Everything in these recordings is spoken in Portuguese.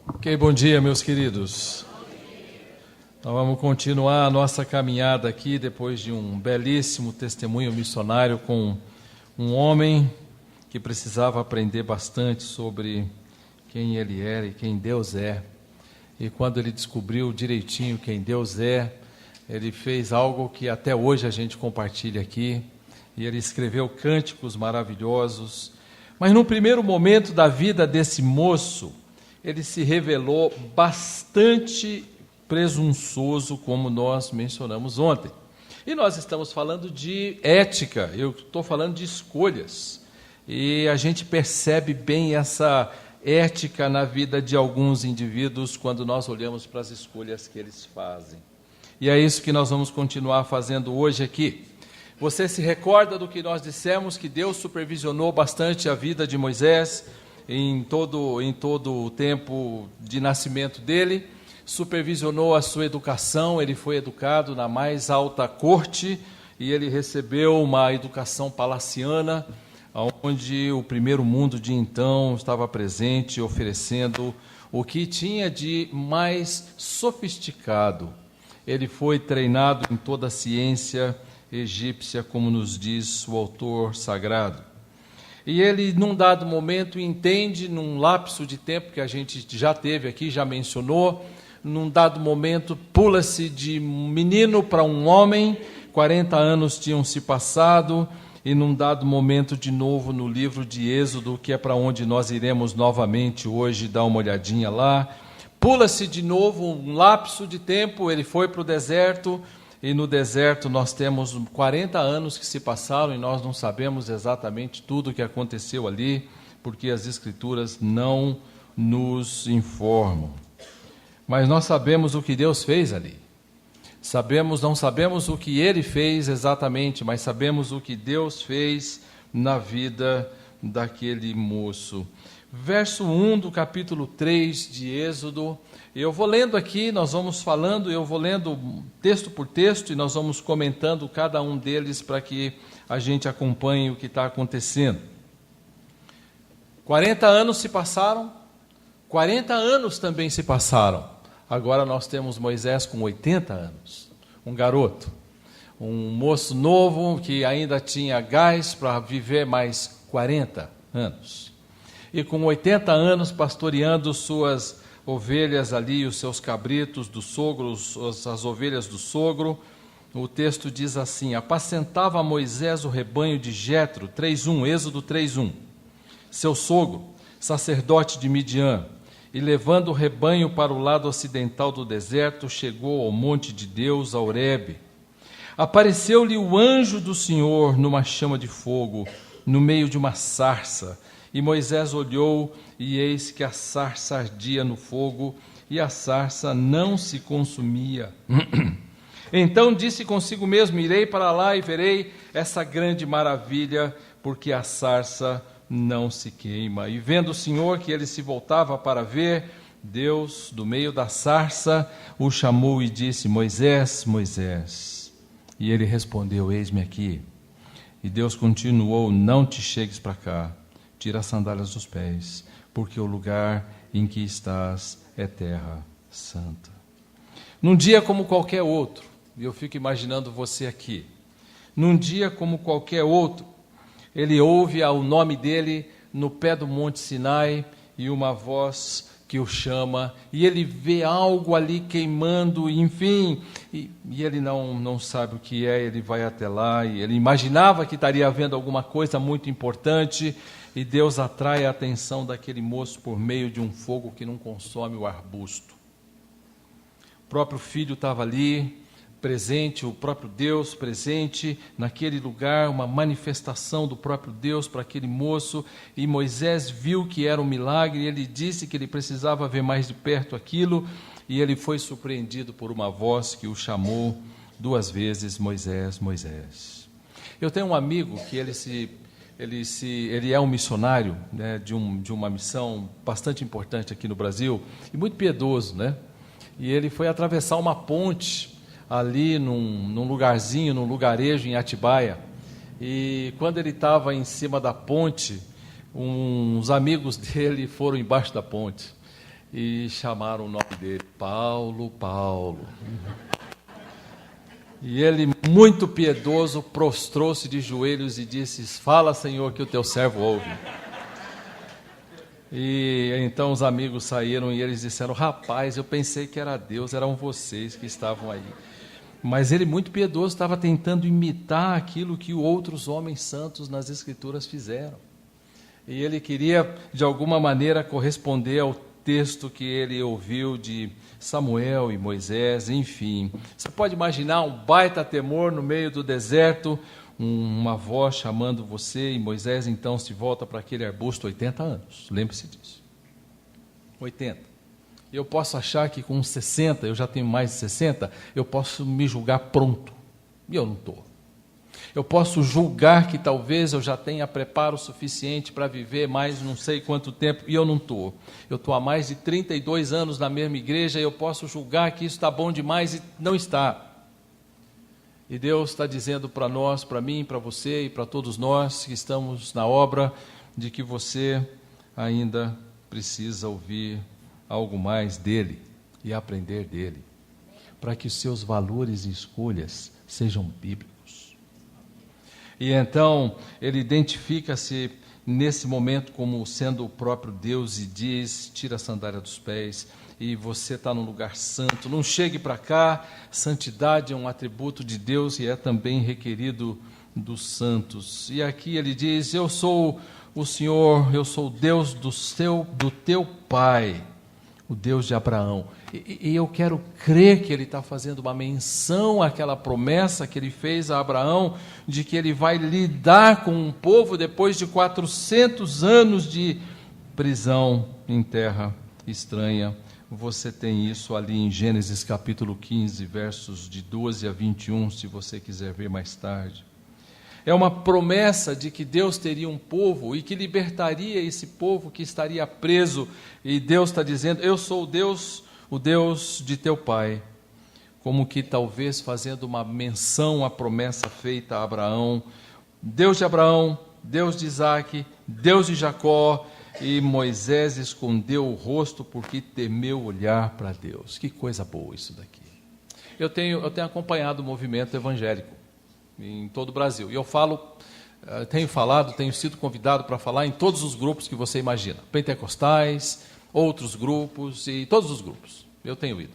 Ok, bom dia, meus queridos. Nós vamos continuar a nossa caminhada aqui, depois de um belíssimo testemunho missionário com um homem que precisava aprender bastante sobre quem ele era e quem Deus é. E quando ele descobriu direitinho quem Deus é, ele fez algo que até hoje a gente compartilha aqui, e ele escreveu cânticos maravilhosos. Mas no primeiro momento da vida desse moço, ele se revelou bastante presunçoso, como nós mencionamos ontem. E nós estamos falando de ética, eu estou falando de escolhas. E a gente percebe bem essa ética na vida de alguns indivíduos quando nós olhamos para as escolhas que eles fazem. E é isso que nós vamos continuar fazendo hoje aqui. Você se recorda do que nós dissemos, que Deus supervisionou bastante a vida de Moisés em todo o tempo de nascimento dele, supervisionou a sua educação, ele foi educado na mais alta corte e ele recebeu uma educação palaciana, onde o primeiro mundo de então estava presente, oferecendo o que tinha de mais sofisticado. Ele foi treinado em toda a ciência egípcia, como nos diz o autor sagrado. E ele, num dado momento, entende, num lapso de tempo que a gente já teve aqui, já mencionou, num dado momento, pula-se de um menino para um homem, 40 anos tinham se passado, e num dado momento, de novo, no livro de Êxodo, que é para onde nós iremos novamente hoje dar uma olhadinha lá, pula-se de novo um lapso de tempo, ele foi para o deserto, e no deserto nós temos 40 anos que se passaram e nós não sabemos exatamente tudo o que aconteceu ali, porque as Escrituras não nos informam. Mas nós sabemos o que Deus fez ali. Não sabemos o que Ele fez exatamente, mas sabemos o que Deus fez na vida daquele moço. Verso 1 do capítulo 3 de Êxodo. Eu vou lendo aqui, nós vamos falando, eu vou lendo texto por texto e nós vamos comentando cada um deles para que a gente acompanhe o que está acontecendo. 40 anos se passaram, 40 anos também se passaram. Agora nós temos Moisés com 80 anos, um garoto, um moço novo que ainda tinha gás para viver mais 40 anos. E com 80 anos pastoreando suas ovelhas ali, os seus cabritos do sogro, as ovelhas do sogro, o texto diz assim: apacentava Moisés o rebanho de Jetro, 3:1, Êxodo 3:1, seu sogro, sacerdote de Midian, e levando o rebanho para o lado ocidental do deserto, chegou ao monte de Deus, a Horebe. Apareceu-lhe o anjo do Senhor numa chama de fogo, no meio de uma sarça, e Moisés olhou, e eis que a sarça ardia no fogo, e a sarça não se consumia. Então disse consigo mesmo: irei para lá e verei essa grande maravilha, porque a sarça não se queima. E vendo o Senhor que ele se voltava para ver, Deus, do meio da sarça, o chamou e disse: Moisés, Moisés. E ele respondeu: eis-me aqui. E Deus continuou: não te chegues para cá, tira as sandálias dos pés, porque o lugar em que estás é terra santa. Num dia como qualquer outro, e eu fico imaginando você aqui, num dia como qualquer outro, ele ouve o nome dele no pé do Monte Sinai, e uma voz que o chama, e ele vê algo ali queimando, enfim, e ele não sabe o que é, ele vai até lá, e ele imaginava que estaria havendo alguma coisa muito importante, e Deus atrai a atenção daquele moço por meio de um fogo que não consome o arbusto. O próprio filho estava ali, presente, o próprio Deus presente naquele lugar, uma manifestação do próprio Deus para aquele moço, e Moisés viu que era um milagre, e ele disse que ele precisava ver mais de perto aquilo, e ele foi surpreendido por uma voz que o chamou 2 vezes: Moisés, Moisés. Eu tenho um amigo que ele é um missionário, né, de uma missão bastante importante aqui no Brasil, e muito piedoso, né? E ele foi atravessar uma ponte ali num lugarejo em Atibaia, e quando ele estava em cima da ponte, uns amigos dele foram embaixo da ponte e chamaram o nome dele, Paulo, Paulo. E ele, muito piedoso, prostrou-se de joelhos e disse: fala, Senhor, que o teu servo ouve. E então os amigos saíram e eles disseram: rapaz, eu pensei que era Deus, eram vocês que estavam aí. Mas ele, muito piedoso, estava tentando imitar aquilo que outros homens santos nas Escrituras fizeram. E ele queria, de alguma maneira, corresponder ao texto que ele ouviu de Samuel e Moisés, enfim. Você pode imaginar um baita temor no meio do deserto, uma voz chamando você, e Moisés então se volta para aquele arbusto, 80 anos, lembre-se disso. 80. Eu posso achar que com 60, eu já tenho mais de 60, eu posso me julgar pronto, e eu não estou. Eu posso julgar que talvez eu já tenha preparo suficiente para viver mais não sei quanto tempo, e eu não estou. Eu estou há mais de 32 anos na mesma igreja, e eu posso julgar que isso está bom demais, e não está. E Deus está dizendo para nós, para mim, para você e para todos nós que estamos na obra, de que você ainda precisa ouvir algo mais dele e aprender dele, para que os seus valores e escolhas sejam bíblicos. E então ele identifica-se nesse momento como sendo o próprio Deus e diz: tira a sandália dos pés, e você está num lugar santo, não chegue para cá. Santidade é um atributo de Deus e é também requerido dos santos. E aqui ele diz: eu sou o Senhor, eu sou o Deus do teu pai, o Deus de Abraão. E eu quero crer que ele está fazendo uma menção àquela promessa que ele fez a Abraão, de que ele vai lidar com um povo depois de 400 anos de prisão em terra estranha. Você tem isso ali em Gênesis capítulo 15, versos de 12 a 21, se você quiser ver mais tarde. É uma promessa de que Deus teria um povo e que libertaria esse povo que estaria preso. E Deus está dizendo: eu sou o Deus de teu pai. Como que talvez fazendo uma menção à promessa feita a Abraão. Deus de Abraão, Deus de Isaque, Deus de Jacó. E Moisés escondeu o rosto porque temeu olhar para Deus. Que coisa boa isso daqui. Eu tenho acompanhado o movimento evangélico em todo o Brasil. E eu tenho sido convidado para falar em todos os grupos que você imagina. Pentecostais, outros grupos e todos os grupos. Eu tenho ido.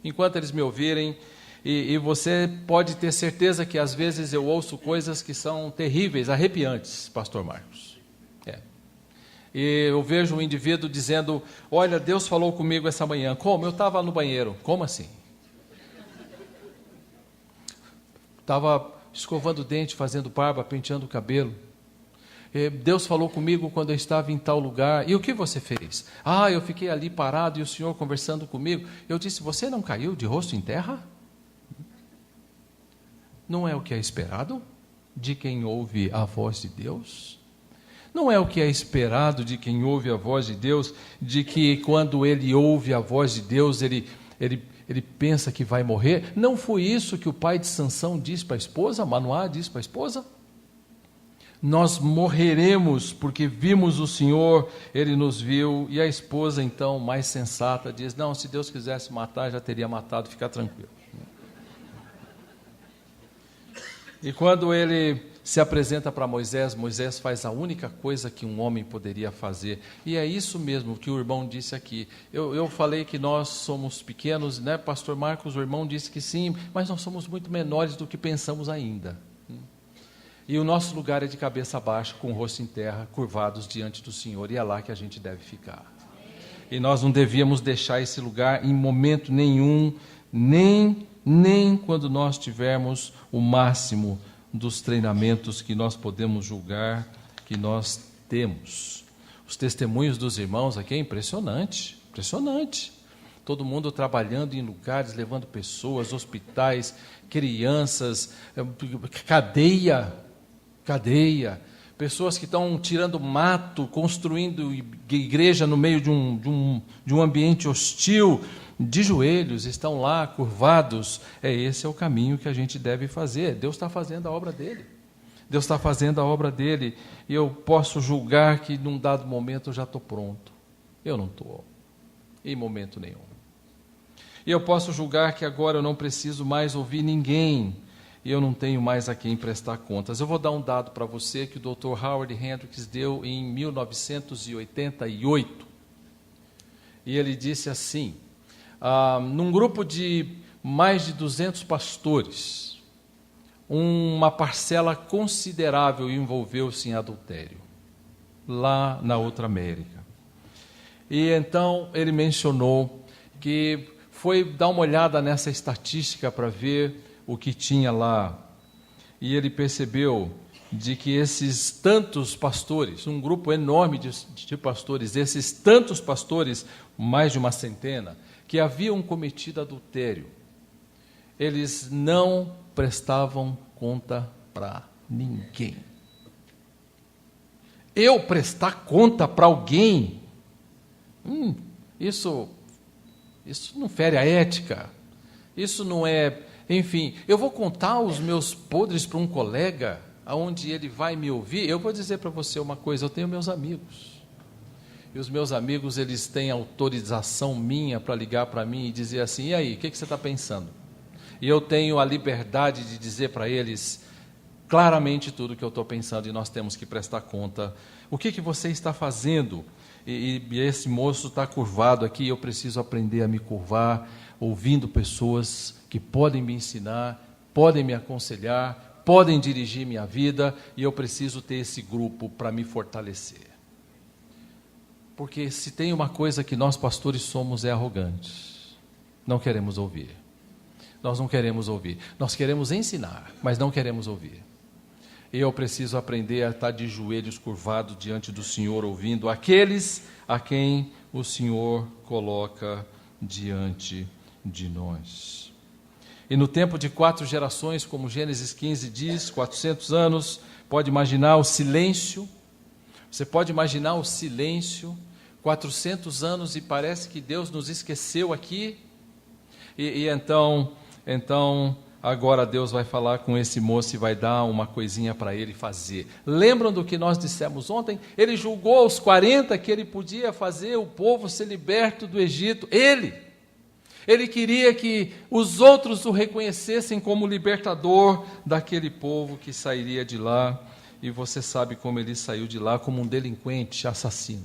Enquanto eles me ouvirem, e você pode ter certeza que às vezes eu ouço coisas que são terríveis, arrepiantes, pastor Marcos. E eu vejo um indivíduo dizendo: olha, Deus falou comigo essa manhã. Como? Eu estava no banheiro. Como assim? Estava escovando o dente, fazendo barba, penteando o cabelo. Deus falou comigo quando eu estava em tal lugar. E o que você fez? Eu fiquei ali parado e o Senhor conversando comigo. Eu disse: você não caiu de rosto em terra? Não é o que é esperado de quem ouve a voz de Deus? Não é o que é esperado de quem ouve a voz de Deus, de que quando ele ouve a voz de Deus, ele pensa que vai morrer? Não foi isso que o pai de Sansão disse para a esposa, Manoá disse para a esposa? Nós morreremos porque vimos o Senhor, ele nos viu. E a esposa então, mais sensata, diz: não, se Deus quisesse matar, já teria matado, fica tranquilo. E quando ele se apresenta para Moisés, Moisés faz a única coisa que um homem poderia fazer. E é isso mesmo que o irmão disse aqui. Eu falei que nós somos pequenos, né, pastor Marcos? O irmão disse que sim, mas nós somos muito menores do que pensamos ainda. E o nosso lugar é de cabeça baixa, com o rosto em terra, curvados diante do Senhor, e é lá que a gente deve ficar. E nós não devíamos deixar esse lugar em momento nenhum, nem quando nós tivermos o máximo dos treinamentos que nós podemos julgar que nós temos. Os testemunhos dos irmãos aqui é impressionante, impressionante. Todo mundo trabalhando em lugares, levando pessoas, hospitais, crianças, cadeia, pessoas que estão tirando mato, construindo igreja no meio de um ambiente hostil, de joelhos, estão lá curvados. Esse é o caminho que a gente deve fazer. Deus está fazendo a obra dele. Deus está fazendo a obra dele, e eu posso julgar que num dado momento eu já estou pronto. Eu não estou, em momento nenhum. E eu posso julgar que agora eu não preciso mais ouvir ninguém, e eu não tenho mais a quem prestar contas. Eu vou dar um dado para você que o Dr. Howard Hendricks deu em 1988. E ele disse assim, num grupo de mais de 200 pastores, uma parcela considerável envolveu-se em adultério, lá na outra América. E então ele mencionou que foi dar uma olhada nessa estatística para ver o que tinha lá. E ele percebeu de que esses tantos pastores, um grupo enorme de pastores, esses tantos pastores, mais de uma centena, que haviam cometido adultério, eles não prestavam conta para ninguém. Eu prestar conta para alguém? Isso não fere a ética. Isso não é... Enfim, eu vou contar os meus podres para um colega, aonde ele vai me ouvir? Eu vou dizer para você uma coisa, eu tenho meus amigos. E os meus amigos, eles têm autorização minha para ligar para mim e dizer assim, e aí, o que você está pensando? E eu tenho a liberdade de dizer para eles claramente tudo o que eu estou pensando, e nós temos que prestar conta. O que você está fazendo? E esse moço está curvado aqui, eu preciso aprender a me curvar, ouvindo pessoas que podem me ensinar, podem me aconselhar, podem dirigir minha vida, e eu preciso ter esse grupo para me fortalecer. Porque se tem uma coisa que nós pastores somos, é arrogantes. Não queremos ouvir. Nós não queremos ouvir. Nós queremos ensinar, mas não queremos ouvir. Eu preciso aprender a estar de joelhos curvados diante do Senhor, ouvindo aqueles a quem o Senhor coloca diante de nós. E no tempo de 4 gerações, como Gênesis 15 diz, 400 anos, pode imaginar o silêncio, você pode imaginar o silêncio, 400 anos e parece que Deus nos esqueceu aqui, e então, agora Deus vai falar com esse moço e vai dar uma coisinha para ele fazer. Lembram do que nós dissemos ontem? Ele julgou aos 40 que ele podia fazer o povo ser liberto do Egito. Ele queria que os outros o reconhecessem como libertador daquele povo que sairia de lá. E você sabe como ele saiu de lá, como um delinquente, assassino.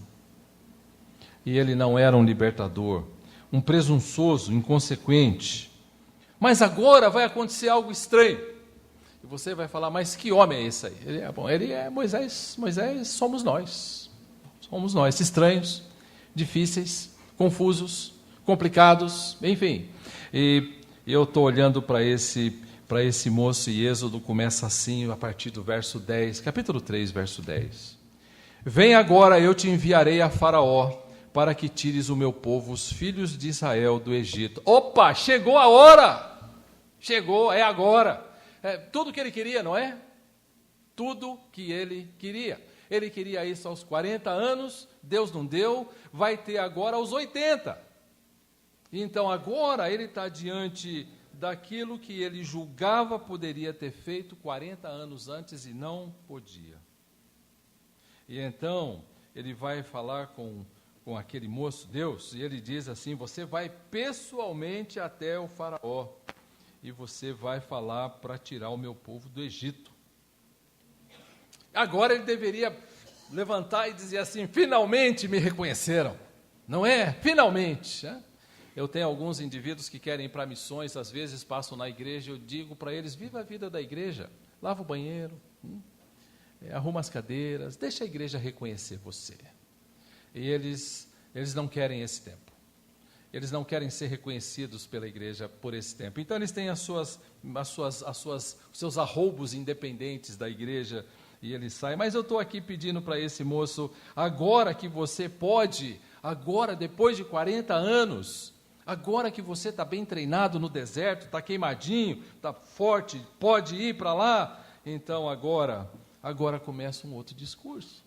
E ele não era um libertador, um presunçoso, inconsequente. Mas agora vai acontecer algo estranho. E você vai falar, mas que homem é esse aí? Ele é Moisés. Moisés somos nós. Somos nós, estranhos, difíceis, confusos, complicados, enfim. E eu estou olhando para esse moço, e Êxodo começa assim, a partir do verso 10, capítulo 3, verso 10. Vem agora, eu te enviarei a Faraó, para que tires o meu povo, os filhos de Israel, do Egito. Opa, chegou a hora! Chegou, é agora. Tudo que ele queria, não é? Tudo que ele queria. Ele queria isso aos 40 anos, Deus não deu, vai ter agora aos 80. Então agora ele está diante daquilo que ele julgava poderia ter feito 40 anos antes e não podia. E então ele vai falar com aquele moço, Deus, e ele diz assim, você vai pessoalmente até o Faraó, e você vai falar para tirar o meu povo do Egito. Agora ele deveria levantar e dizer assim, finalmente me reconheceram, não é? Finalmente. Eu tenho alguns indivíduos que querem ir para missões, às vezes passam na igreja, eu digo para eles, viva a vida da igreja, lava o banheiro, arruma as cadeiras, deixa a igreja reconhecer você. E eles não querem esse tempo. Eles não querem ser reconhecidos pela igreja por esse tempo. Então eles têm os seus arroubos independentes da igreja e eles saem. Mas eu estou aqui pedindo para esse moço, agora que você pode, agora depois de 40 anos, agora que você está bem treinado no deserto, está queimadinho, está forte, pode ir para lá, então agora começa um outro discurso.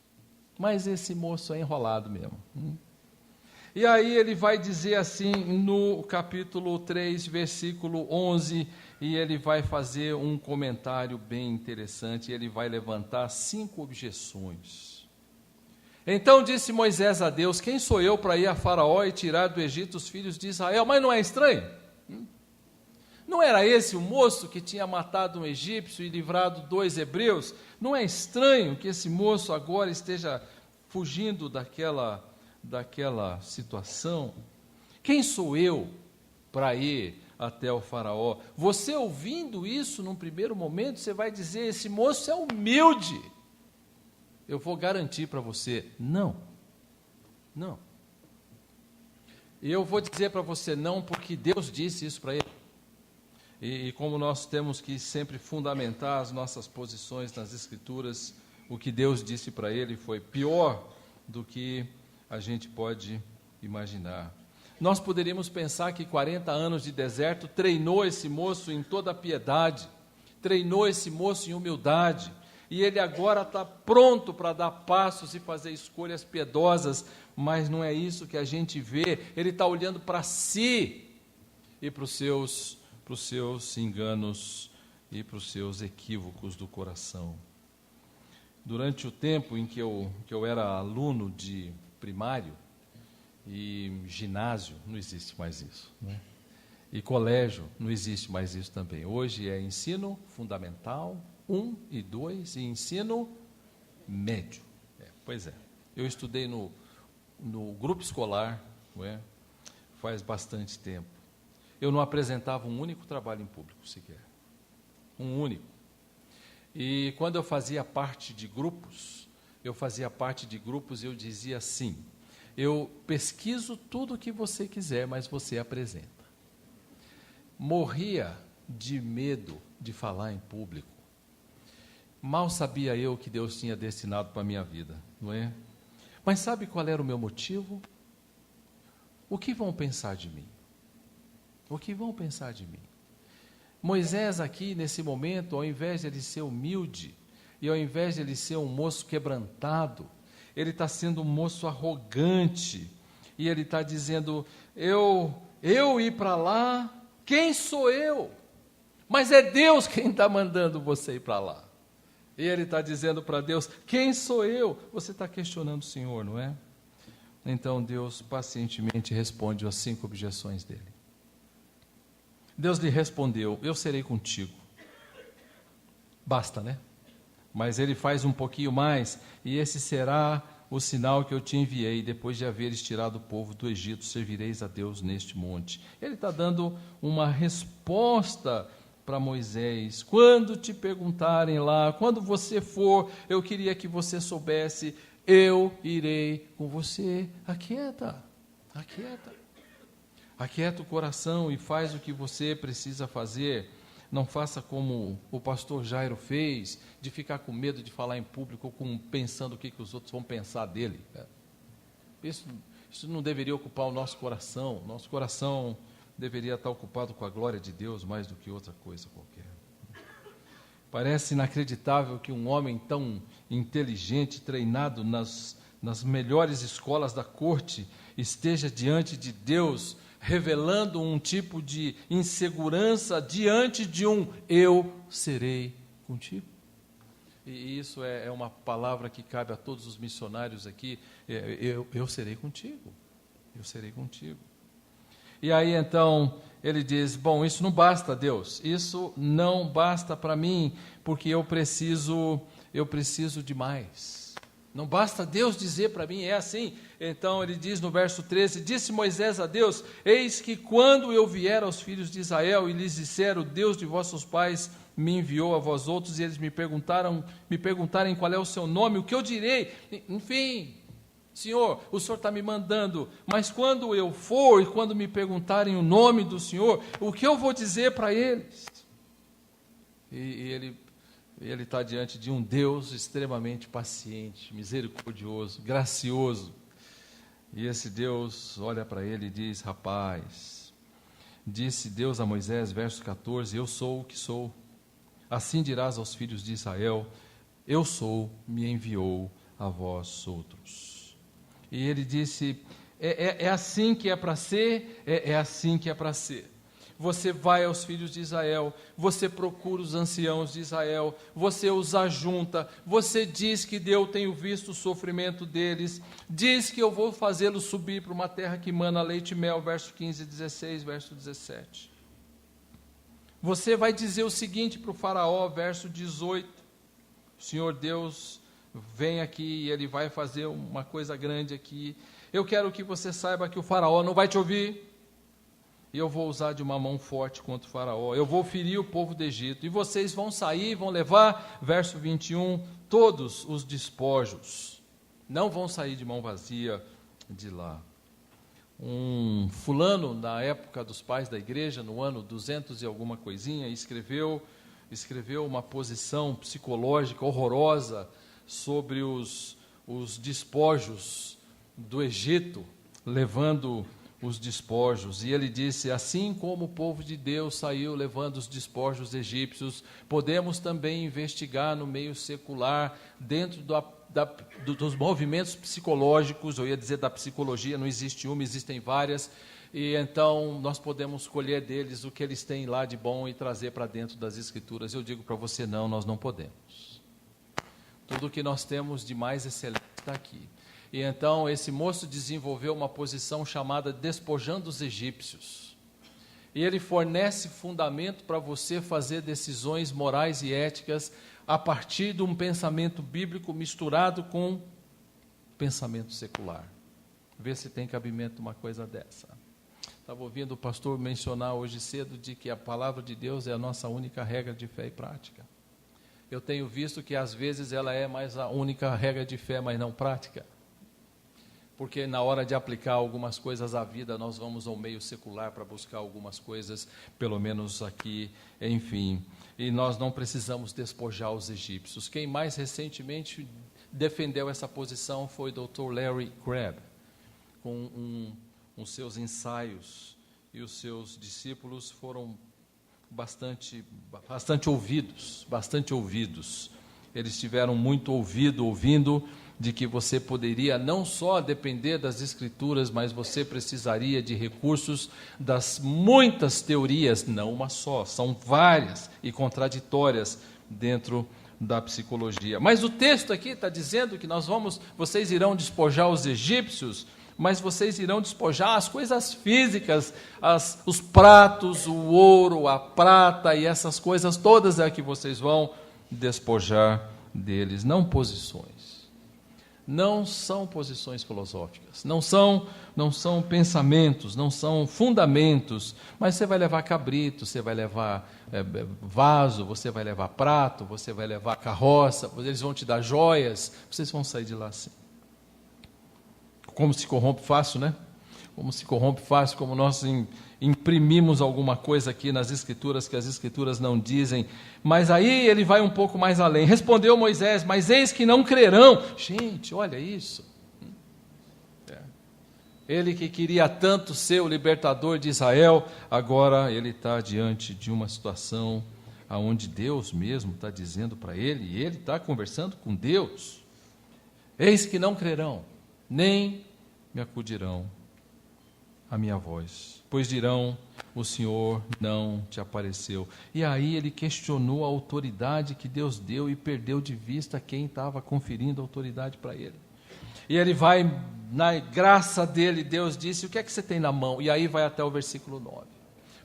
Mas esse moço é enrolado mesmo. E aí ele vai dizer assim no capítulo 3, versículo 11, e ele vai fazer um comentário bem interessante, ele vai levantar 5 objeções. Então disse Moisés a Deus: quem sou eu para ir a Faraó e tirar do Egito os filhos de Israel? Mas não é estranho? Não era esse o moço que tinha matado um egípcio e livrado 2 hebreus? Não é estranho que esse moço agora esteja fugindo daquela situação? Quem sou eu para ir até o Faraó? Você ouvindo isso num primeiro momento, você vai dizer: esse moço é humilde. Eu vou garantir para você, não. E eu vou dizer para você não, porque Deus disse isso para ele. E como nós temos que sempre fundamentar as nossas posições nas Escrituras, o que Deus disse para ele foi pior do que a gente pode imaginar. Nós poderíamos pensar que 40 anos de deserto treinou esse moço em toda a piedade, treinou esse moço em humildade, e ele agora está pronto para dar passos e fazer escolhas piedosas, mas não é isso que a gente vê. Ele está olhando para si e para os seus enganos e para os seus equívocos do coração. Durante o tempo em que eu era aluno de primário e ginásio, não existe mais isso, né? E colégio, não existe mais isso também. Hoje é ensino fundamental 1 e 2 e ensino médio. Pois é, eu estudei no grupo escolar, não é? Faz bastante tempo. Eu não apresentava um único trabalho em público sequer. Um único. E quando eu fazia parte de grupos, e eu dizia assim: eu pesquiso tudo o que você quiser, mas você apresenta. Morria de medo de falar em público. Mal sabia eu o que Deus tinha destinado para a minha vida, não é? Mas sabe qual era o meu motivo? O que vão pensar de mim? O que vão pensar de mim? Moisés aqui, nesse momento, ao invés de ele ser humilde, e ao invés de ele ser um moço quebrantado, ele está sendo um moço arrogante, e ele está dizendo: eu ir para lá, quem sou eu? Mas é Deus quem está mandando você ir para lá. E ele está dizendo para Deus: quem sou eu? Você está questionando o Senhor, não é? Então Deus pacientemente responde às 5 objeções dele. Deus lhe respondeu: eu serei contigo. Basta, né? Mas ele faz um pouquinho mais: e esse será o sinal que eu te enviei, depois de haveres tirado o povo do Egito, servireis a Deus neste monte. Ele está dando uma resposta para Moisés: quando te perguntarem lá, quando você for, eu queria que você soubesse, eu irei com você. Aquieta o coração e faz o que você precisa fazer. Não faça como o pastor Jairo fez, de ficar com medo de falar em público, ou pensando o que os outros vão pensar dele. Isso não deveria ocupar o nosso coração. Nosso coração deveria estar ocupado com a glória de Deus mais do que outra coisa qualquer. Parece inacreditável que um homem tão inteligente, treinado nas melhores escolas da corte, esteja diante de Deus, revelando um tipo de insegurança diante de um eu serei contigo. E isso é uma palavra que cabe a todos os missionários aqui: eu serei contigo, eu serei contigo. E aí então ele diz: bom, isso não basta, Deus, isso não basta para mim, porque eu preciso de mais. Não basta Deus dizer para mim, é assim. Então ele diz no verso 13: disse Moisés a Deus: eis que quando eu vier aos filhos de Israel e lhes disser, o Deus de vossos pais me enviou a vós outros, e eles me perguntarem qual é o seu nome, o que eu direi? Enfim, Senhor, o Senhor está me mandando, mas quando eu for e quando me perguntarem o nome do Senhor, o que eu vou dizer para eles? E ele está diante de um Deus extremamente paciente, misericordioso, gracioso. E esse Deus olha para ele e diz: rapaz, disse Deus a Moisés, verso 14, eu sou o que sou. Assim dirás aos filhos de Israel: eu sou, me enviou a vós outros. E ele disse: É assim que é para ser, é assim que é para ser. Você vai aos filhos de Israel, você procura os anciãos de Israel, você os ajunta, você diz que eu tenho visto o sofrimento deles, diz que eu vou fazê-los subir para uma terra que mana leite e mel, verso 15, 16, verso 17. Você vai dizer o seguinte para o faraó, verso 18, o Senhor Deus vem aqui e ele vai fazer uma coisa grande aqui. Eu quero que você saiba que o faraó não vai te ouvir. E eu vou usar de uma mão forte contra o faraó. Eu vou ferir o povo do Egito. E vocês vão sair, vão levar, verso 21, todos os despojos. Não vão sair de mão vazia de lá. Um fulano, na época dos pais da igreja, no ano 200 e alguma coisinha, escreveu uma posição psicológica horrorosa sobre os despojos do Egito, levando os despojos, e ele disse: assim como o povo de Deus saiu levando os despojos egípcios, podemos também investigar no meio secular, dentro dos movimentos psicológicos, eu ia dizer da psicologia, não existe uma, existem várias, e então nós podemos colher deles o que eles têm lá de bom e trazer para dentro das Escrituras. Eu digo para você, não, nós não podemos. Tudo o que nós temos de mais excelente está aqui. E então esse moço desenvolveu uma posição chamada despojando os egípcios. E ele fornece fundamento para você fazer decisões morais e éticas a partir de um pensamento bíblico misturado com pensamento secular. Vê se tem cabimento uma coisa dessa. Estava ouvindo o pastor mencionar hoje cedo de que a palavra de Deus é a nossa única regra de fé e prática. Eu tenho visto que às vezes ela é mais a única regra de fé, mas não prática. Porque na hora de aplicar algumas coisas à vida, nós vamos ao meio secular para buscar algumas coisas, pelo menos aqui, enfim. E nós não precisamos despojar os egípcios. Quem mais recentemente defendeu essa posição foi o Dr. Larry Crabb, com os seus ensaios, e os seus discípulos foram bastante ouvidos. Eles tiveram muito ouvindo de que você poderia não só depender das Escrituras, mas você precisaria de recursos das muitas teorias, não uma só, são várias e contraditórias dentro da psicologia. Mas o texto aqui está dizendo que vocês irão despojar os egípcios, mas vocês irão despojar as coisas físicas, os pratos, o ouro, a prata e essas coisas todas é que vocês vão despojar deles, não posições. Não são posições filosóficas, não são pensamentos, não são fundamentos, mas você vai levar cabrito, você vai levar vaso, você vai levar prato, você vai levar carroça, eles vão te dar joias, vocês vão sair de lá assim. Como se corrompe fácil, né? Como se corrompe fácil, como nós imprimimos alguma coisa aqui nas Escrituras que as Escrituras não dizem. Mas aí ele vai um pouco mais além. Respondeu Moisés: mas eis que não crerão. Gente, olha isso. Ele que queria tanto ser o libertador de Israel, agora ele está diante de uma situação onde Deus mesmo está dizendo para ele, e ele está conversando com Deus: eis que não crerão, nem me acudirão a minha voz, pois dirão: o Senhor não te apareceu. E aí ele questionou a autoridade que Deus deu e perdeu de vista quem estava conferindo a autoridade para ele. E ele vai, na graça dele, Deus disse: o que é que você tem na mão? E aí vai até o versículo 9.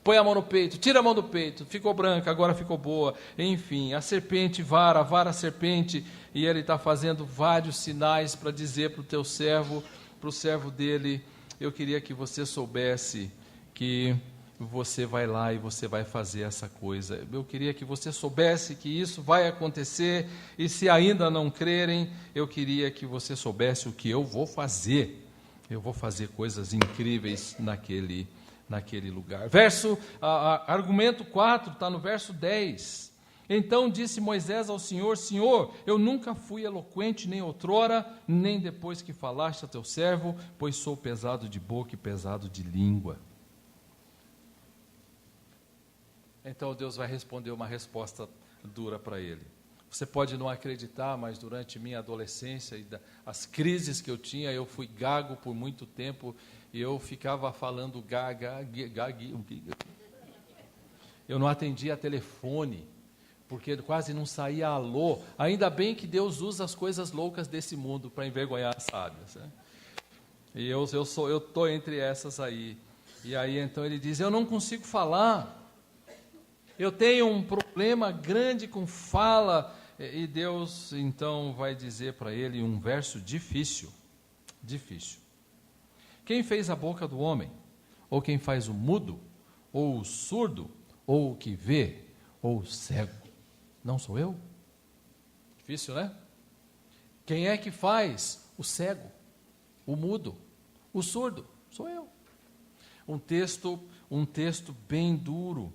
Põe a mão no peito, tira a mão do peito, ficou branca, agora ficou boa. Enfim, a serpente, a vara serpente, e ele está fazendo vários sinais para dizer para o teu servo, para o servo dele: eu queria que você soubesse que você vai lá e você vai fazer essa coisa. Eu queria que você soubesse que isso vai acontecer, e se ainda não crerem, eu queria que você soubesse o que eu vou fazer. Eu vou fazer coisas incríveis naquele lugar. Argumento 4 está no verso 10. Então disse Moisés ao Senhor: Senhor, eu nunca fui eloquente, nem outrora, nem depois que falaste a teu servo, pois sou pesado de boca e pesado de língua. Então Deus vai responder uma resposta dura para ele. Você pode não acreditar, mas durante minha adolescência e as crises que eu tinha, eu fui gago por muito tempo e eu ficava falando gaga. Eu não atendia telefone, porque quase não saía alô. Ainda bem que Deus usa as coisas loucas desse mundo para envergonhar as sábias, né? E eu estou entre essas aí. E aí então ele diz, eu não consigo falar. Eu tenho um problema grande com fala. E Deus então vai dizer para ele um verso difícil. Quem fez a boca do homem? Ou quem faz o mudo? Ou o surdo? Ou o que vê? Ou o cego? Não sou eu? Difícil, né? Quem é que faz o cego? O mudo? O surdo? Sou eu. Um texto bem duro,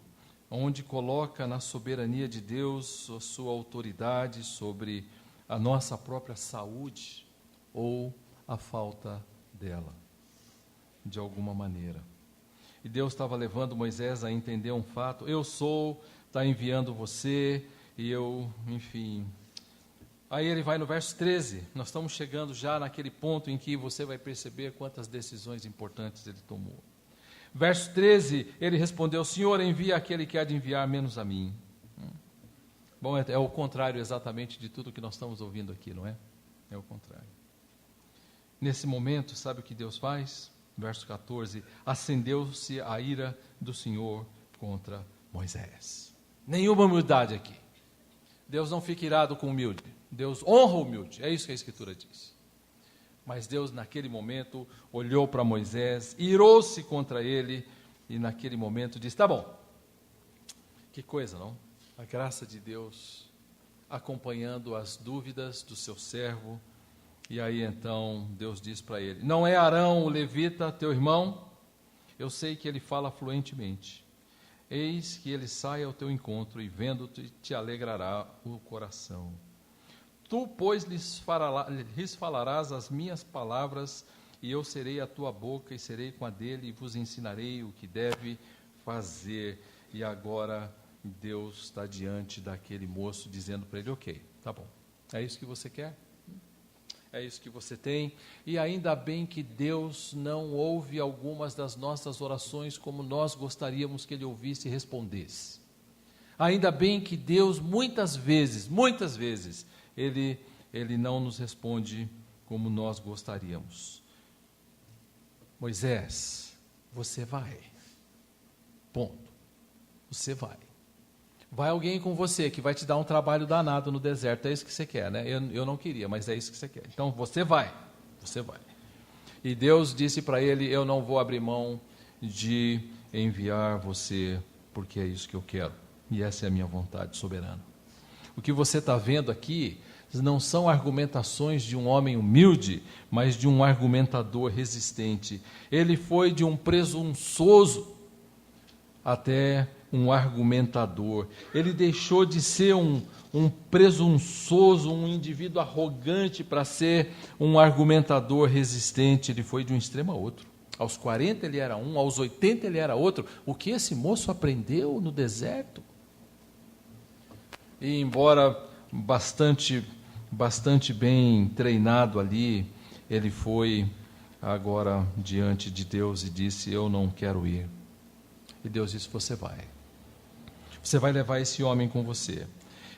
onde coloca na soberania de Deus a sua autoridade sobre a nossa própria saúde ou a falta dela, de alguma maneira. E Deus estava levando Moisés a entender um fato, está enviando você, e enfim. Aí ele vai no verso 13, nós estamos chegando já naquele ponto em que você vai perceber quantas decisões importantes ele tomou. Verso 13, ele respondeu, Senhor, envia aquele que há de enviar, menos a mim. Bom, é o contrário exatamente de tudo que nós estamos ouvindo aqui, não é? É o contrário. Nesse momento, sabe o que Deus faz? Verso 14, acendeu-se a ira do Senhor contra Moisés. Nenhuma humildade aqui. Deus não fica irado com o humilde. Deus honra o humilde, é isso que a Escritura diz. Mas Deus, naquele momento, olhou para Moisés, irou-se contra ele, e naquele momento disse, tá bom. Que coisa, não? A graça de Deus acompanhando as dúvidas do seu servo. E aí, então, Deus diz para ele, não é Arão, o levita, teu irmão? Eu sei que ele fala fluentemente. Eis que ele sai ao teu encontro, e vendo-te, te alegrará o coração. Tu, pois, lhes falarás as minhas palavras, e eu serei a tua boca, e serei com a dele, e vos ensinarei o que deve fazer. E agora Deus está diante daquele moço, dizendo para ele, ok, tá bom, é isso que você quer? É isso que você tem? E ainda bem que Deus não ouve algumas das nossas orações como nós gostaríamos que Ele ouvisse e respondesse. Ainda bem que Deus, muitas vezes, Ele não nos responde como nós gostaríamos. Moisés, você vai. Ponto. Você vai. Vai alguém com você que vai te dar um trabalho danado no deserto. É isso que você quer, né? Eu não queria, mas é isso que você quer. Então, você vai. Você vai. E Deus disse para ele, eu não vou abrir mão de enviar você, porque é isso que eu quero. E essa é a minha vontade soberana. O que você está vendo aqui não são argumentações de um homem humilde, mas de um argumentador resistente. Ele foi de um presunçoso até um argumentador. Ele deixou de ser um presunçoso, um indivíduo arrogante para ser um argumentador resistente. Ele foi de um extremo a outro. Aos 40 ele era um, aos 80 ele era outro. O que esse moço aprendeu no deserto? E embora bastante bem treinado ali, ele foi agora diante de Deus e disse, eu não quero ir. E Deus disse, você vai. Você vai levar esse homem com você.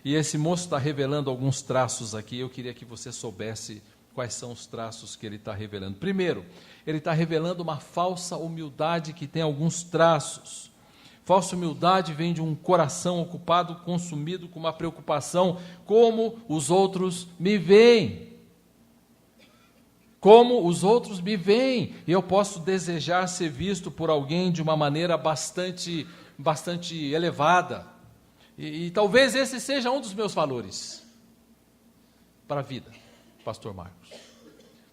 E esse moço está revelando alguns traços aqui, eu queria que você soubesse quais são os traços que ele está revelando. Primeiro, ele está revelando uma falsa humildade que tem alguns traços. Falsa humildade vem de um coração ocupado, consumido com uma preocupação, como os outros me veem. Como os outros me veem. E eu posso desejar ser visto por alguém de uma maneira bastante elevada. E talvez esse seja um dos meus valores para a vida, Pastor Marcos.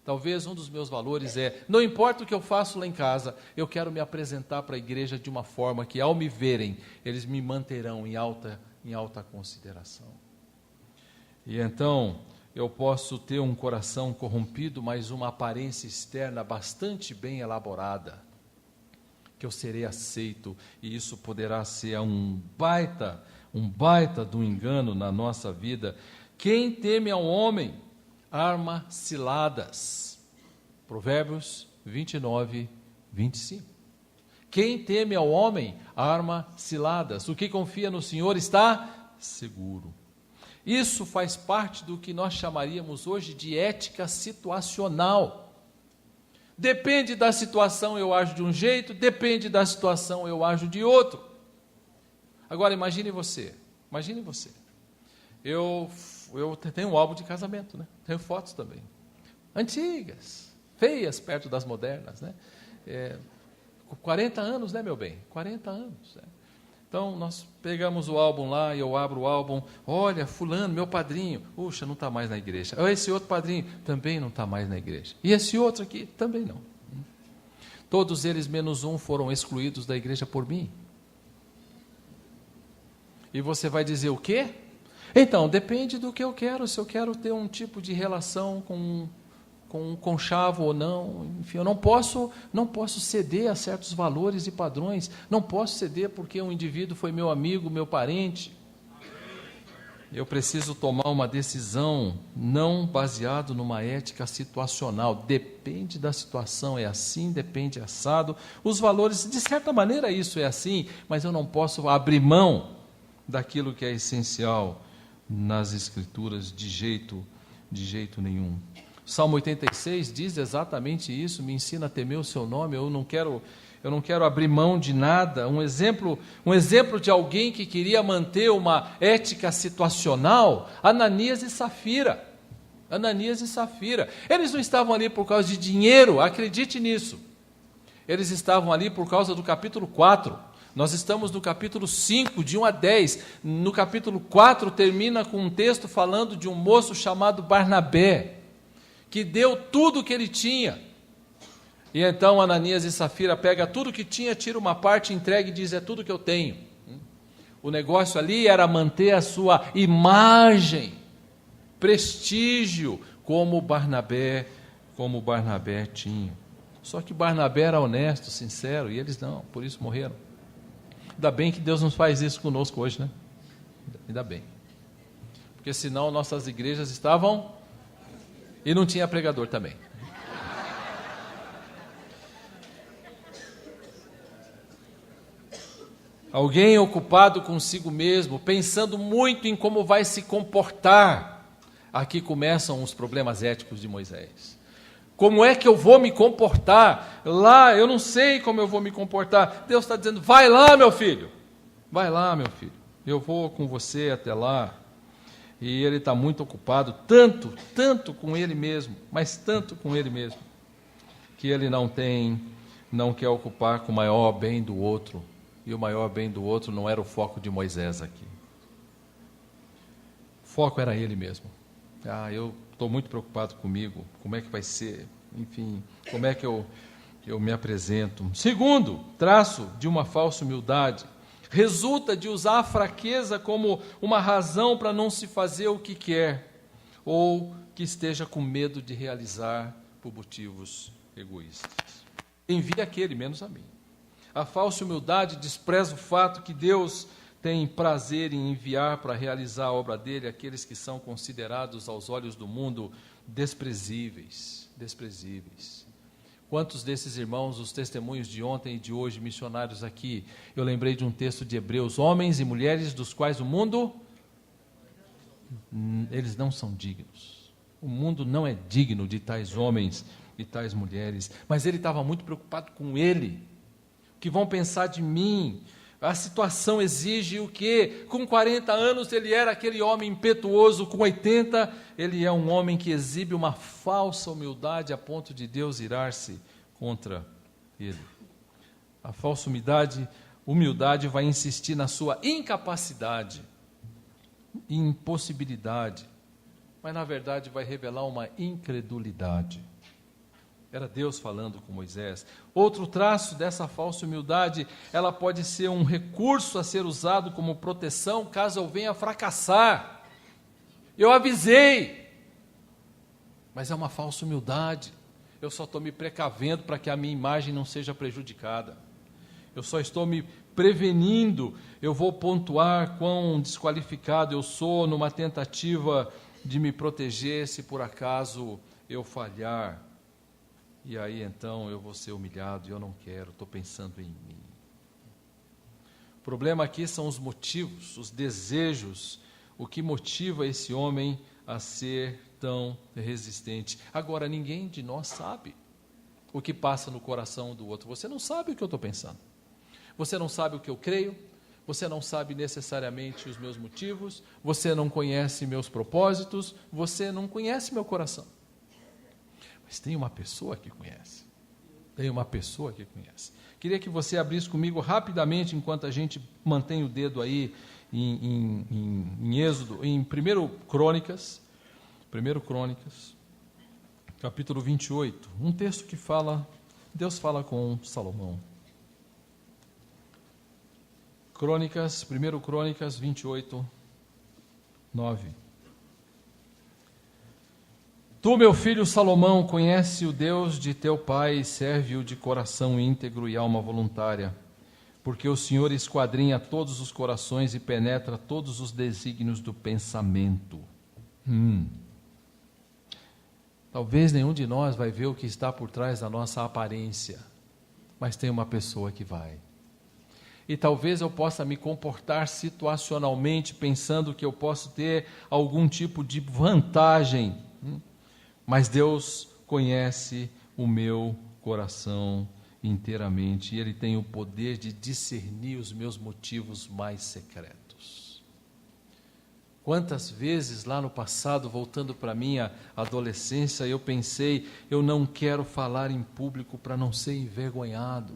Talvez um dos meus valores não importa o que eu faço lá em casa, eu quero me apresentar para a igreja de uma forma que, ao me verem, eles me manterão em alta consideração. E então, eu posso ter um coração corrompido, mas uma aparência externa bastante bem elaborada, que eu serei aceito, e isso poderá ser um baita um baita do engano na nossa vida. Quem teme ao homem, arma ciladas. Provérbios 29, 25. Quem teme ao homem, arma ciladas. O que confia no Senhor está seguro. Isso faz parte do que nós chamaríamos hoje de ética situacional. Depende da situação, eu ajo de um jeito, depende da situação, eu ajo de outro. Agora, imagine você. Eu tenho um álbum de casamento, né? Tenho fotos também. Antigas, feias, perto das modernas, né? 40 anos, né, meu bem? 40 anos. Né? Então, nós pegamos o álbum lá, e eu abro o álbum, olha, fulano, meu padrinho, puxa, não está mais na igreja. Esse outro padrinho também não está mais na igreja. E esse outro aqui também não. Todos eles, menos um, foram excluídos da igreja por mim. E você vai dizer o quê? Então, depende do que eu quero, se eu quero ter um tipo de relação com um conchavo ou não, enfim, eu não posso ceder a certos valores e padrões, não posso ceder porque um indivíduo foi meu amigo, meu parente. Eu preciso tomar uma decisão não baseado numa ética situacional, depende da situação, é assim, depende assado, os valores, de certa maneira isso é assim, mas eu não posso abrir mão daquilo que é essencial nas Escrituras de jeito nenhum. Salmo 86 diz exatamente isso, me ensina a temer o seu nome, eu não quero abrir mão de nada. Um exemplo de alguém que queria manter uma ética situacional, Ananias e Safira. Eles não estavam ali por causa de dinheiro, acredite nisso. Eles estavam ali por causa do capítulo 4. Nós estamos no capítulo 5, de 1 a 10. No capítulo 4 termina com um texto falando de um moço chamado Barnabé, que deu tudo o que ele tinha. E então Ananias e Safira pega tudo que tinha, tira uma parte, entrega e diz, é tudo que eu tenho. O negócio ali era manter a sua imagem, prestígio, como Barnabé tinha. Só que Barnabé era honesto, sincero, e eles não, por isso morreram. Ainda bem que Deus não faz isso conosco hoje, né? Ainda bem. Porque senão nossas igrejas estavam... E não tinha pregador também. Alguém ocupado consigo mesmo, pensando muito em como vai se comportar. Aqui começam os problemas éticos de Moisés. Como é que eu vou me comportar? Lá, eu não sei como eu vou me comportar. Deus está dizendo, vai lá, meu filho. Vai lá, meu filho. Eu vou com você até lá. E ele está muito ocupado, tanto com ele mesmo, mas tanto com ele mesmo, que ele não quer ocupar com o maior bem do outro. E o maior bem do outro não era o foco de Moisés aqui. O foco era ele mesmo. Eu estou muito preocupado comigo, como é que vai ser, enfim, como é que eu me apresento. Segundo, traço de uma falsa humildade, resulta de usar a fraqueza como uma razão para não se fazer o que quer, ou que esteja com medo de realizar por motivos egoístas. Envia aquele, menos a mim. A falsa humildade despreza o fato que Deus tem prazer em enviar para realizar a obra dele aqueles que são considerados aos olhos do mundo desprezíveis. Quantos desses irmãos, os testemunhos de ontem e de hoje, missionários aqui, eu lembrei de um texto de Hebreus, homens e mulheres dos quais o mundo, eles não são dignos. O mundo não é digno de tais homens e tais mulheres, mas ele estava muito preocupado com ele. O que vão pensar de mim? A situação exige o quê? Com 40 anos ele era aquele homem impetuoso, com 80 ele é um homem que exibe uma falsa humildade a ponto de Deus irar-se contra ele. A falsa humildade vai insistir na sua incapacidade, impossibilidade, mas na verdade vai revelar uma incredulidade. Era Deus falando com Moisés. Outro traço dessa falsa humildade, ela pode ser um recurso a ser usado como proteção caso eu venha fracassar. Eu avisei, mas é uma falsa humildade. Eu só estou me precavendo para que a minha imagem não seja prejudicada. Eu só estou me prevenindo. Eu vou pontuar quão desqualificado eu sou numa tentativa de me proteger se por acaso eu falhar. E aí então eu vou ser humilhado e eu não quero, estou pensando em mim. O problema aqui são os motivos, os desejos, o que motiva esse homem a ser tão resistente. Agora, ninguém de nós sabe o que passa no coração do outro. Você não sabe o que eu estou pensando. Você não sabe o que eu creio. Você não sabe necessariamente os meus motivos. Você não conhece meus propósitos. Você não conhece meu coração. Mas tem uma pessoa que conhece. Tem uma pessoa que conhece. Queria que você abrisse comigo rapidamente, enquanto a gente mantém o dedo aí em Êxodo, em 1 Crônicas, capítulo 28, um texto que fala, Deus fala com Salomão. 1 Crônicas 28, 9. Tu, meu filho Salomão, conhece o Deus de teu pai e serve-o de coração íntegro e alma voluntária, porque o Senhor esquadrinha todos os corações e penetra todos os desígnios do pensamento. Talvez nenhum de nós vai ver o que está por trás da nossa aparência, mas tem uma pessoa que vai. E talvez eu possa me comportar situacionalmente, pensando que eu posso ter algum tipo de vantagem, mas Deus conhece o meu coração inteiramente, e Ele tem o poder de discernir os meus motivos mais secretos. Quantas vezes lá no passado, voltando para a minha adolescência, eu pensei, eu não quero falar em público para não ser envergonhado.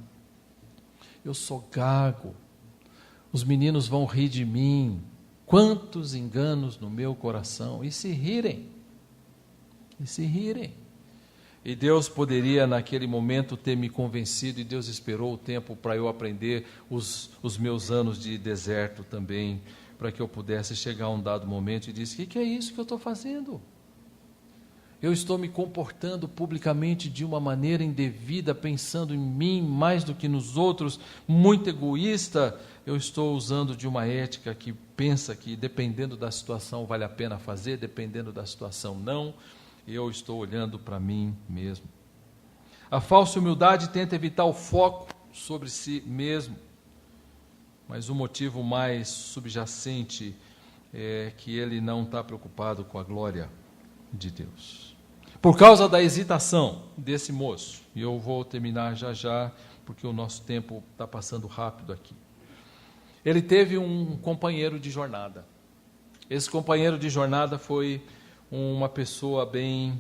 Eu sou gago, os meninos vão rir de mim. Quantos enganos no meu coração, e se rirem. E Deus poderia naquele momento ter me convencido, e Deus esperou o tempo para eu aprender os meus anos de deserto também, para que eu pudesse chegar a um dado momento e disse, o que é isso que eu estou fazendo? Eu estou me comportando publicamente de uma maneira indevida, pensando em mim mais do que nos outros, muito egoísta. Eu estou usando de uma ética que pensa que dependendo da situação vale a pena fazer, dependendo da situação não. Eu estou olhando para mim mesmo. A falsa humildade tenta evitar o foco sobre si mesmo, mas o motivo mais subjacente é que ele não está preocupado com a glória de Deus. Por causa da hesitação desse moço, e eu vou terminar já, porque o nosso tempo está passando rápido aqui. Ele teve um companheiro de jornada. Esse companheiro de jornada foi uma pessoa bem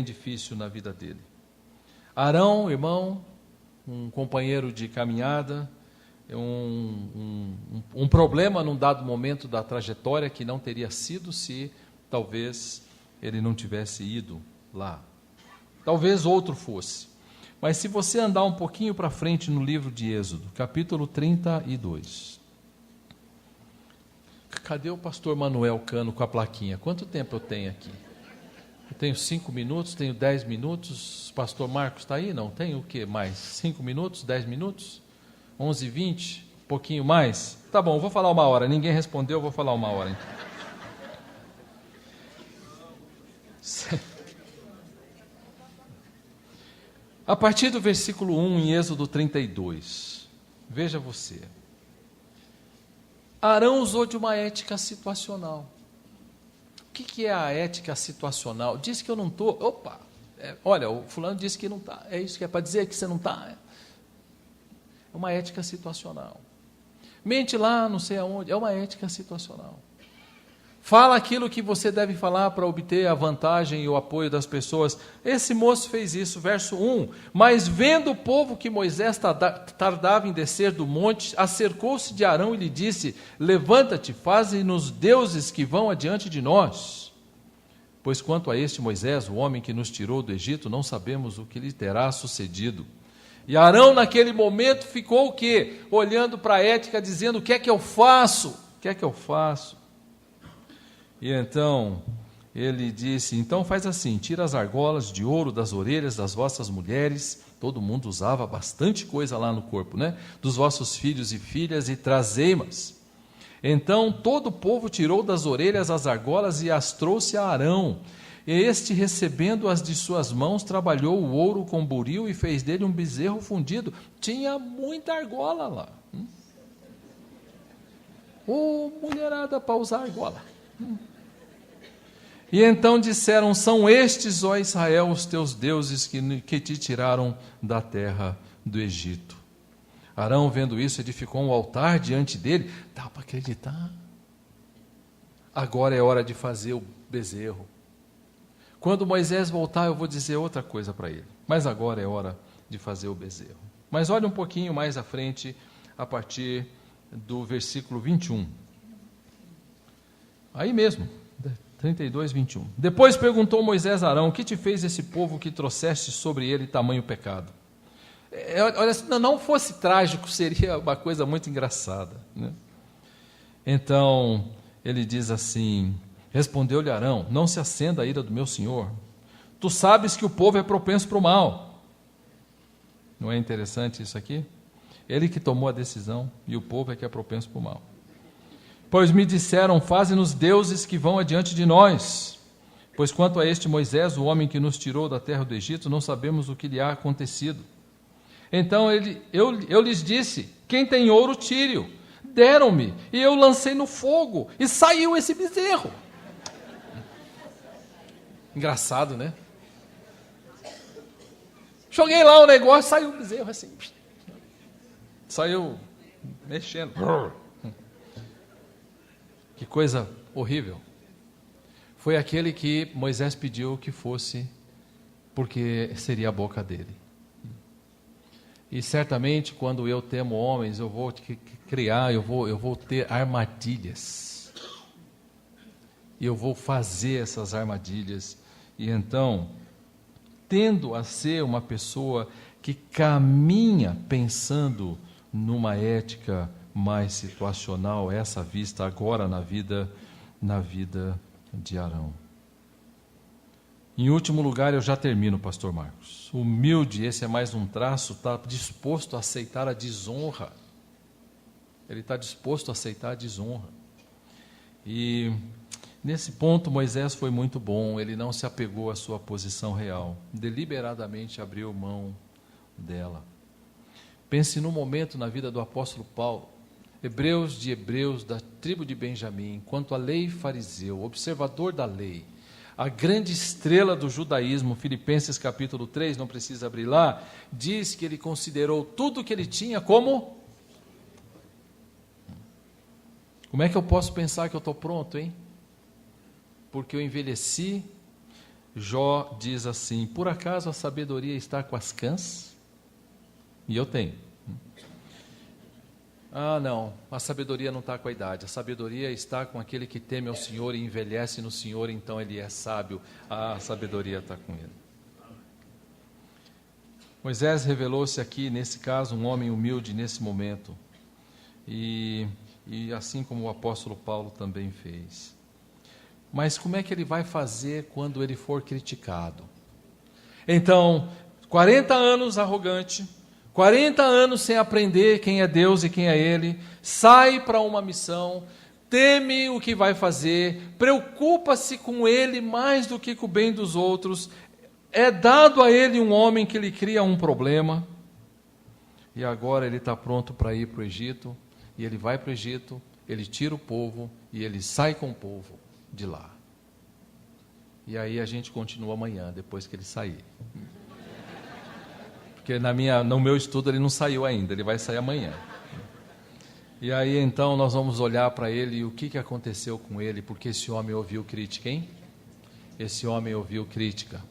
difícil na vida dele. Arão, irmão, um companheiro de caminhada, um problema num dado momento da trajetória que não teria sido se talvez ele não tivesse ido lá. Talvez outro fosse. Mas se você andar um pouquinho para frente no livro de Êxodo, capítulo 32. Cadê o pastor Manuel Cano com a plaquinha? Quanto tempo eu tenho aqui? Eu tenho 5 minutos, tenho 10 minutos. Pastor Marcos está aí? Não, tem o que mais? 5 minutos, 10 minutos? 11h20? Um pouquinho mais? Tá bom, vou falar 1 hora. Ninguém respondeu, vou falar 1 hora. Então. A partir do versículo 1 em Êxodo 32, veja você. Arão usou de uma ética situacional. O que é a ética situacional? Diz que eu não estou... Opa! Olha, o fulano disse que não está. É isso que é para dizer que você não está? É uma ética situacional. Mente lá, não sei aonde. É uma ética situacional. Fala aquilo que você deve falar para obter a vantagem e o apoio das pessoas. Esse moço fez isso, verso 1. Mas vendo o povo que Moisés tardava em descer do monte, acercou-se de Arão e lhe disse, levanta-te, faze-nos deuses que vão adiante de nós. Pois quanto a este Moisés, o homem que nos tirou do Egito, não sabemos o que lhe terá sucedido. E Arão naquele momento ficou o quê? Olhando para a ética, dizendo, o que é que eu faço? O que é que eu faço? E então, ele disse: então faz assim, tira as argolas de ouro das orelhas das vossas mulheres, todo mundo usava bastante coisa lá no corpo, né? Dos vossos filhos e filhas, e trazei-mas. Então todo o povo tirou das orelhas as argolas e as trouxe a Arão. E este, recebendo-as de suas mãos, trabalhou o ouro com buril e fez dele um bezerro fundido. Tinha muita argola lá. Mulherada para usar argola. E então disseram: são estes, ó Israel, os teus deuses que te tiraram da terra do Egito. Arão, vendo isso, edificou um altar diante dele. Dá para acreditar? Agora é hora de fazer o bezerro. Quando Moisés voltar, eu vou dizer outra coisa para ele. Mas agora é hora de fazer o bezerro. Mas olha um pouquinho mais à frente, a partir do versículo 21. Aí mesmo, 32, 21. Depois perguntou Moisés a Arão: que te fez esse povo que trouxeste sobre ele tamanho pecado? Olha, se não fosse trágico, seria uma coisa muito engraçada, né? Então, ele diz assim: respondeu-lhe Arão: não se acenda a ira do meu senhor. Tu sabes que o povo é propenso para o mal. Não é interessante isso aqui? Ele que tomou a decisão, e o povo é que é propenso para o mal. Pois me disseram: faze-nos deuses que vão adiante de nós. Pois quanto a este Moisés, o homem que nos tirou da terra do Egito, não sabemos o que lhe há acontecido. Então eu lhes disse: quem tem ouro, tire-o. Deram-me, e eu lancei no fogo, e saiu esse bezerro. Engraçado, né? Joguei lá o negócio, saiu o bezerro assim. Saiu mexendo. Que coisa horrível. Foi aquele que Moisés pediu que fosse, porque seria a boca dele. E certamente, quando eu temo homens, eu vou criar, eu vou ter armadilhas. E eu vou fazer essas armadilhas. E então, tendo a ser uma pessoa que caminha pensando numa ética mais situacional, essa vista agora na vida de Arão. Em último lugar, eu já termino, pastor Marcos. Humilde, esse é mais um traço, está disposto a aceitar a desonra. Ele está disposto a aceitar a desonra. E nesse ponto Moisés foi muito bom, ele não se apegou à sua posição real, deliberadamente abriu mão dela. Pense num momento na vida do apóstolo Paulo, hebreus de hebreus, da tribo de Benjamim, quanto à lei fariseu, observador da lei, a grande estrela do judaísmo. Filipenses capítulo 3, não precisa abrir lá, diz que ele considerou tudo que ele tinha como é que eu posso pensar que eu estou pronto, hein? Porque eu envelheci. Jó diz assim: por acaso a sabedoria está com as cãs? E eu tenho. Não, a sabedoria não está com a idade, a sabedoria está com aquele que teme ao Senhor e envelhece no Senhor, então ele é sábio, a sabedoria está com ele. Moisés revelou-se aqui, nesse caso, um homem humilde nesse momento, e assim como o apóstolo Paulo também fez. Mas como é que ele vai fazer quando ele for criticado? Então, 40 anos arrogante, 40 anos sem aprender quem é Deus e quem é Ele, sai para uma missão, teme o que vai fazer, preocupa-se com Ele mais do que com o bem dos outros, é dado a Ele um homem que lhe cria um problema, e agora ele está pronto para ir para o Egito, e ele vai para o Egito, ele tira o povo, e ele sai com o povo de lá. E aí a gente continua amanhã, depois que ele sair. Porque no meu estudo ele não saiu ainda, ele vai sair amanhã. E aí então nós vamos olhar para ele e o que aconteceu com ele, porque esse homem ouviu crítica, hein? Esse homem ouviu crítica.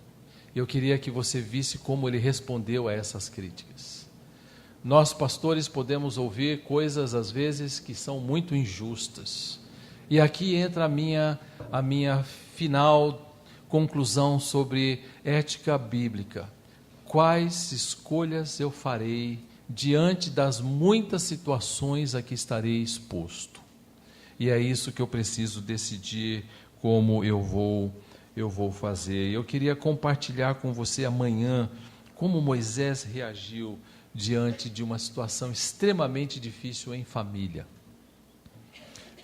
Eu queria que você visse como ele respondeu a essas críticas. Nós, pastores, podemos ouvir coisas às vezes que são muito injustas. E aqui entra a minha final conclusão sobre ética bíblica. Quais escolhas eu farei diante das muitas situações a que estarei exposto? E é isso que eu preciso decidir como eu vou eu vou fazer. Eu queria compartilhar com você amanhã como Moisés reagiu diante de uma situação extremamente difícil em família.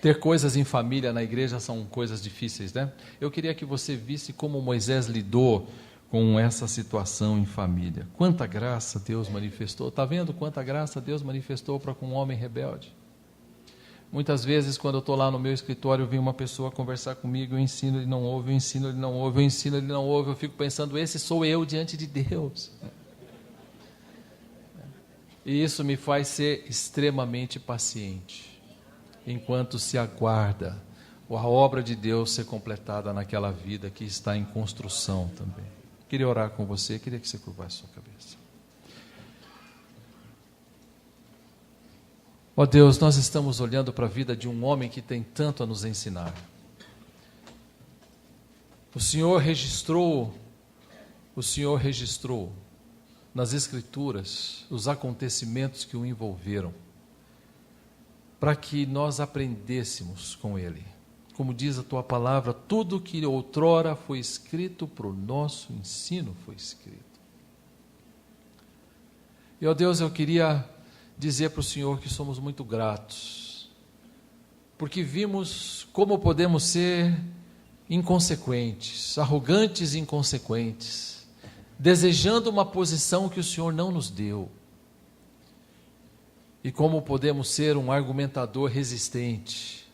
Ter coisas em família na igreja são coisas difíceis, né? Eu queria que você visse como Moisés lidou com essa situação em família. Quanta graça Deus manifestou. Está vendo quanta graça Deus manifestou para com um homem rebelde? Muitas vezes, quando eu estou lá no meu escritório, vem uma pessoa conversar comigo, eu ensino, ele não ouve, eu ensino, ele não ouve, eu ensino, ele não ouve, eu fico pensando, esse sou eu diante de Deus. E isso me faz ser extremamente paciente, enquanto se aguarda a obra de Deus ser completada naquela vida que está em construção também. Queria orar com você, queria que você curvasse sua cabeça. Ó Deus, nós estamos olhando para a vida de um homem que tem tanto a nos ensinar. O Senhor registrou nas Escrituras os acontecimentos que o envolveram, para que nós aprendêssemos com ele. Como diz a tua palavra, tudo que outrora foi escrito para o nosso ensino foi escrito. E ó Deus, eu queria dizer para o Senhor que somos muito gratos, porque vimos como podemos ser inconsequentes, arrogantes e inconsequentes, desejando uma posição que o Senhor não nos deu, e como podemos ser um argumentador resistente,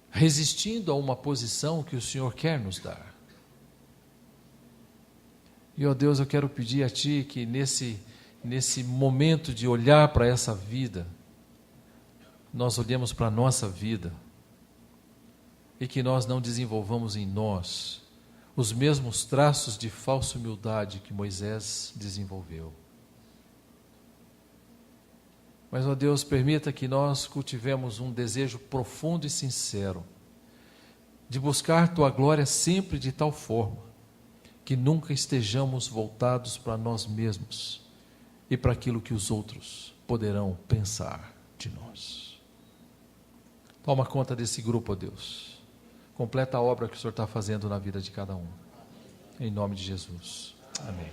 resistindo a uma posição que o Senhor quer nos dar. E ó Deus, eu quero pedir a Ti que nesse momento de olhar para essa vida, nós olhemos para a nossa vida e que nós não desenvolvamos em nós os mesmos traços de falsa humildade que Moisés desenvolveu. Mas, ó Deus, permita que nós cultivemos um desejo profundo e sincero de buscar Tua glória sempre de tal forma que nunca estejamos voltados para nós mesmos e para aquilo que os outros poderão pensar de nós. Toma conta desse grupo, ó Deus. Completa a obra que o Senhor está fazendo na vida de cada um. Em nome de Jesus. Amém.